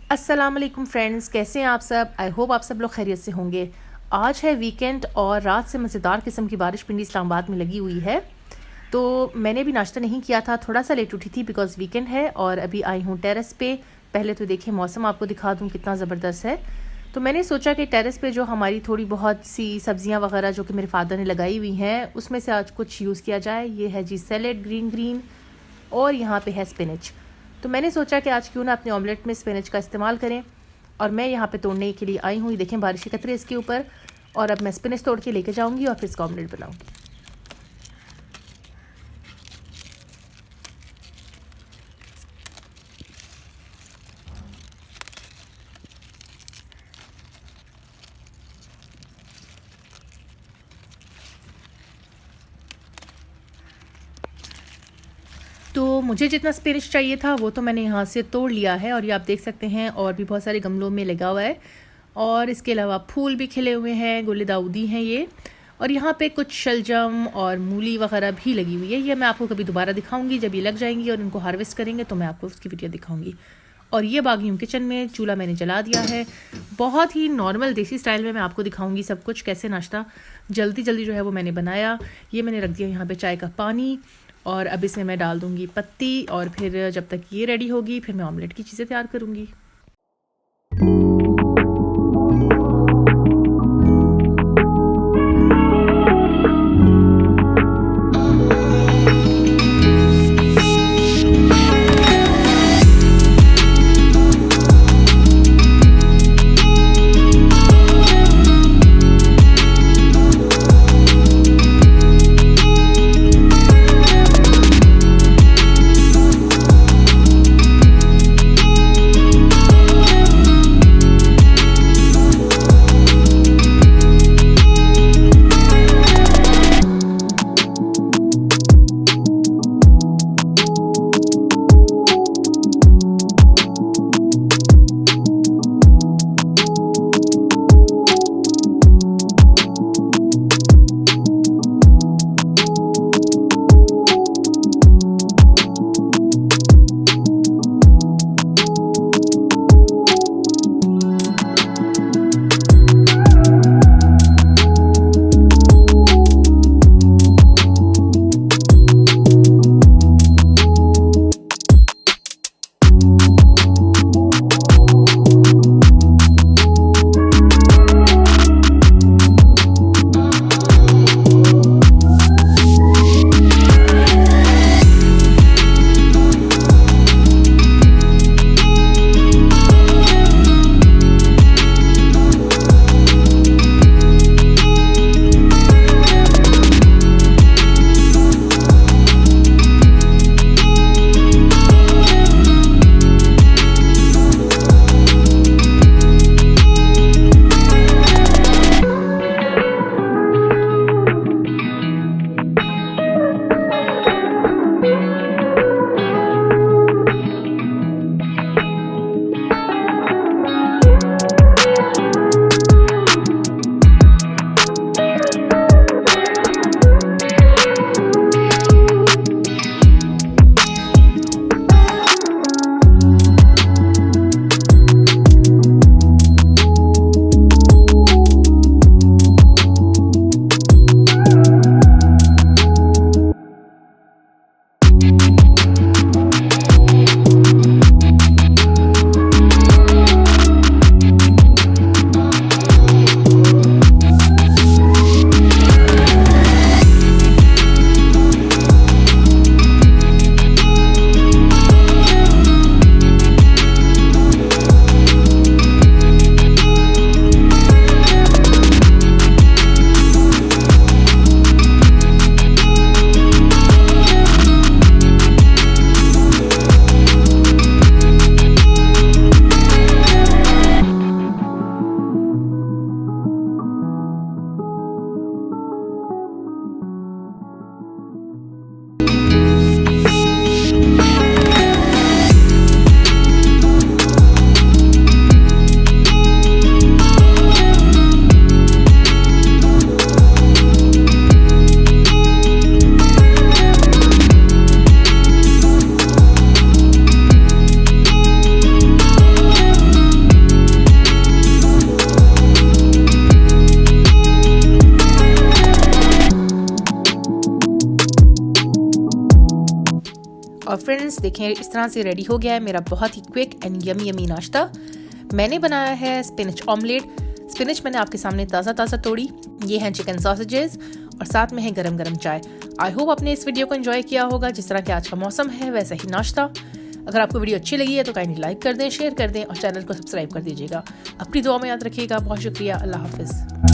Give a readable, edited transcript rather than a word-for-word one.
अस्सलाम वालेकुम फ्रेंड्स, कैसे हैं आप सब। आई होप आप सब लोग खैरियत से होंगे। आज है वीकेंड और रात से मज़ेदार किस्म की बारिश पिंडी इस्लामाबाद में लगी हुई है। तो मैंने भी नाश्ता नहीं किया था, थोड़ा सा लेट उठी थी बिकॉज़ वीकेंड है। और अभी आई हूँ टेरेस पे। पहले तो देखिए मौसम आपको दिखा दूँ कितना ज़बरदस्त है। तो मैंने सोचा कि टेरेस पे जो हमारी थोड़ी बहुत सी सब्जियां वगैरह जो कि मेरे फादर ने लगाई हुई हैं उसमें से आज कुछ यूज़ किया जाए। ये है जी सैलेड ग्रीन और यहाँ पे है स्पिनच। तो मैंने सोचा कि आज क्यों ना अपने ऑमलेट में स्पिनच का इस्तेमाल करें। और मैं यहाँ पे तोड़ने के लिए आई हूँ। ये देखें बारिश के कतरे इसके ऊपर। और अब मैं स्पिनच तोड़ के लेके जाऊँगी और फिर इसका ऑमलेट बनाऊँगी। तो मुझे जितना स्पिनच चाहिए था वो तो मैंने यहाँ से तोड़ लिया है। और ये आप देख सकते हैं और भी बहुत सारे गमलों में लगा हुआ है। और इसके अलावा फूल भी खिले हुए हैं, गुल दाऊदी हैं ये। और यहाँ पे कुछ शलजम और मूली वगैरह भी लगी हुई है। ये मैं आपको कभी दोबारा दिखाऊंगी जब ये लग जाएंगी और इनको हार्वेस्ट करेंगे तो मैं आपको उसकी वीडियो दिखाऊंगी। और ये बागी हूँ किचन में, चूल्हा मैंने जला दिया है। बहुत ही नॉर्मल देसी स्टाइल में मैं आपको दिखाऊंगी सब कुछ, कैसे नाश्ता जल्दी जल्दी जो है वो मैंने बनाया। ये मैंने रख दिया यहाँ पे चाय का पानी। और अब इसमें मैं डाल दूँगी पत्ती। और फिर जब तक ये रेडी होगी फिर मैं ऑमलेट की चीज़ें तैयार करूँगी। और फ्रेंड्स देखें इस तरह से रेडी हो गया है मेरा बहुत ही क्विक एंड यमी यमी नाश्ता। मैंने बनाया है स्पिनच ऑमलेट। स्पिनच मैंने आपके सामने ताज़ा तोड़ी। ये हैं चिकन सॉसेजेस और साथ में है गरम गरम चाय। आई होप आपने इस वीडियो को एंजॉय किया होगा। जिस तरह के आज का मौसम है वैसा ही नाश्ता। अगर आपको वीडियो अच्छी लगी है तो काइंडली लाइक कर दें, शेयर कर दें और चैनल को सब्सक्राइब कर दीजिएगा। अपनी दुआ में याद रखिएगा। बहुत शुक्रिया। अल्लाह हाफिज़।